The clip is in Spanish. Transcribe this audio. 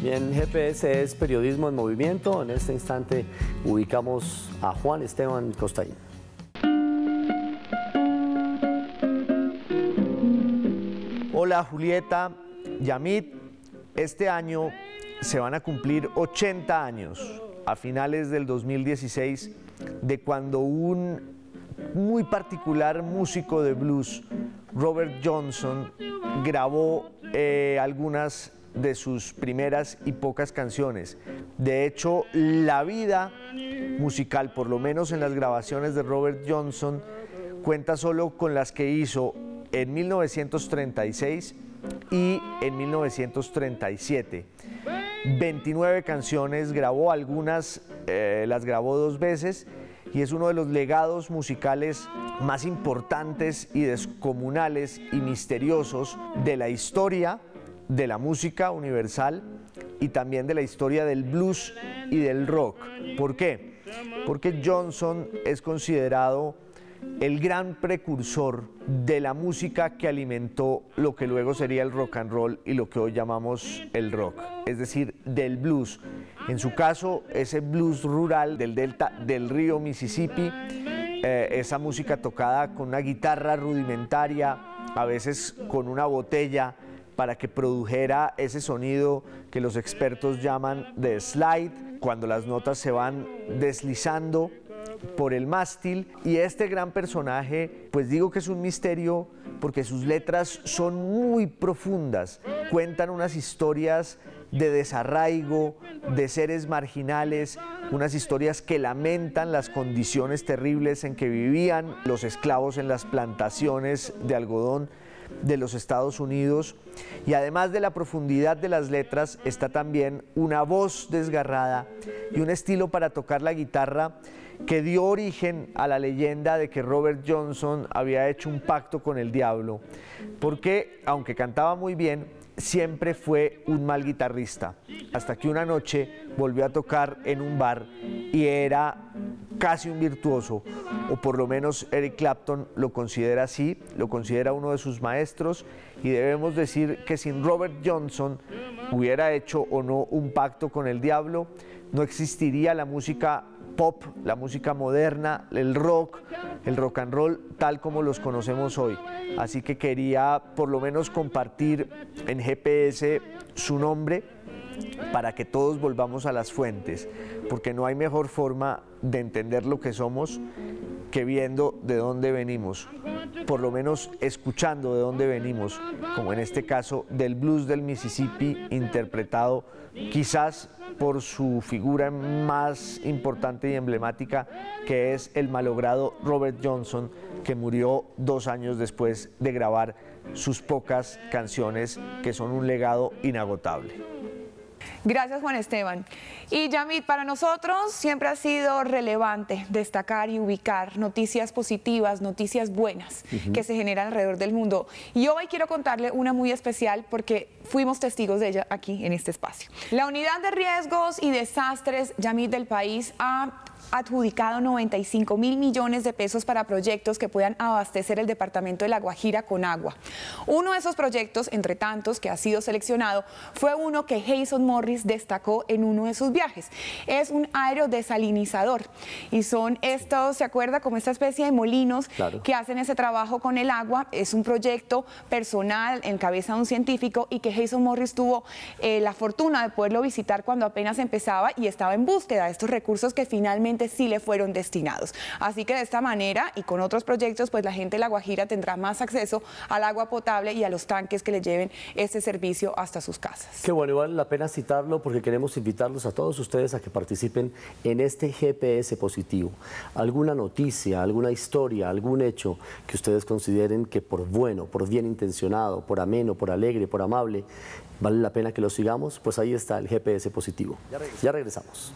Bien, GPS es periodismo en movimiento. En este instante ubicamos a Juan Esteban Costaín. Hola Julieta, Yamit, este año se van a cumplir 80 años, a finales del 2016, de cuando un muy particular músico de blues, Robert Johnson, grabó algunas de sus primeras y pocas canciones. De hecho, la vida musical, por lo menos en las grabaciones de Robert Johnson, cuenta solo con las que hizo en 1936 y en 1937. 29 canciones grabó, algunas las grabó 2 veces, y es uno de los legados musicales más importantes y descomunales y misteriosos de la historia de la música universal y también de la historia del blues y del rock. ¿Por qué? Porque Johnson es considerado el gran precursor de la música que alimentó lo que luego sería el rock and roll y lo que hoy llamamos el rock, es decir, del blues. En su caso, ese blues rural del delta del río Mississippi, esa música tocada con una guitarra rudimentaria, a veces con una botella, para que produjera ese sonido que los expertos llaman de slide, cuando las notas se van deslizando por el mástil. Y este gran personaje, pues digo que es un misterio porque sus letras son muy profundas, cuentan unas historias de desarraigo, de seres marginales, unas historias que lamentan las condiciones terribles en que vivían los esclavos en las plantaciones de algodón de los Estados Unidos. Y además de la profundidad de las letras, está también una voz desgarrada y un estilo para tocar la guitarra que dio origen a la leyenda de que Robert Johnson había hecho un pacto con el diablo, porque aunque cantaba muy bien, siempre fue un mal guitarrista, hasta que una noche volvió a tocar en un bar y era casi un virtuoso, o por lo menos Eric Clapton lo considera así, lo considera uno de sus maestros, y debemos decir que sin Robert Johnson hubiera hecho o no un pacto con el diablo, no existiría la música pop, la música moderna, el rock and roll tal como los conocemos hoy. Así que quería por lo menos compartir en GPS su nombre para que todos volvamos a las fuentes, porque no hay mejor forma de entender lo que somos que viendo de dónde venimos, por lo menos escuchando de dónde venimos, como en este caso del blues del Mississippi, interpretado quizás por su figura más importante y emblemática, que es el malogrado Robert Johnson, que murió 2 años después de grabar sus pocas canciones, que son un legado inagotable. Gracias, Juan Esteban. Y Yamit, para nosotros siempre ha sido relevante destacar y ubicar noticias positivas, noticias buenas que se generan alrededor del mundo. Y hoy quiero contarle una muy especial porque fuimos testigos de ella aquí en este espacio. La Unidad de Riesgos y Desastres, Yamit, del país ha adjudicado 95.000 millones de pesos para proyectos que puedan abastecer el departamento de La Guajira con agua. Uno de esos proyectos, entre tantos que ha sido seleccionado, fue uno que Jason Morris destacó en uno de sus viajes. Es un aerodesalinizador y son estos, ¿se acuerda? Como esta especie de molinos que hacen ese trabajo con el agua. Es un proyecto personal en cabeza de un científico y que Jason Morris tuvo la fortuna de poderlo visitar cuando apenas empezaba y estaba en búsqueda de estos recursos que finalmente sí le fueron destinados. Así que de esta manera y con otros proyectos, pues la gente de La Guajira tendrá más acceso al agua potable y a los tanques que le lleven este servicio hasta sus casas. Qué bueno, y vale la pena citarlo porque queremos invitarlos a todos ustedes a que participen en este GPS positivo. Alguna noticia, alguna historia, algún hecho que ustedes consideren que por bueno, por bien intencionado, por ameno, por alegre, por amable, vale la pena que lo sigamos, pues ahí está el GPS positivo. Ya regresamos.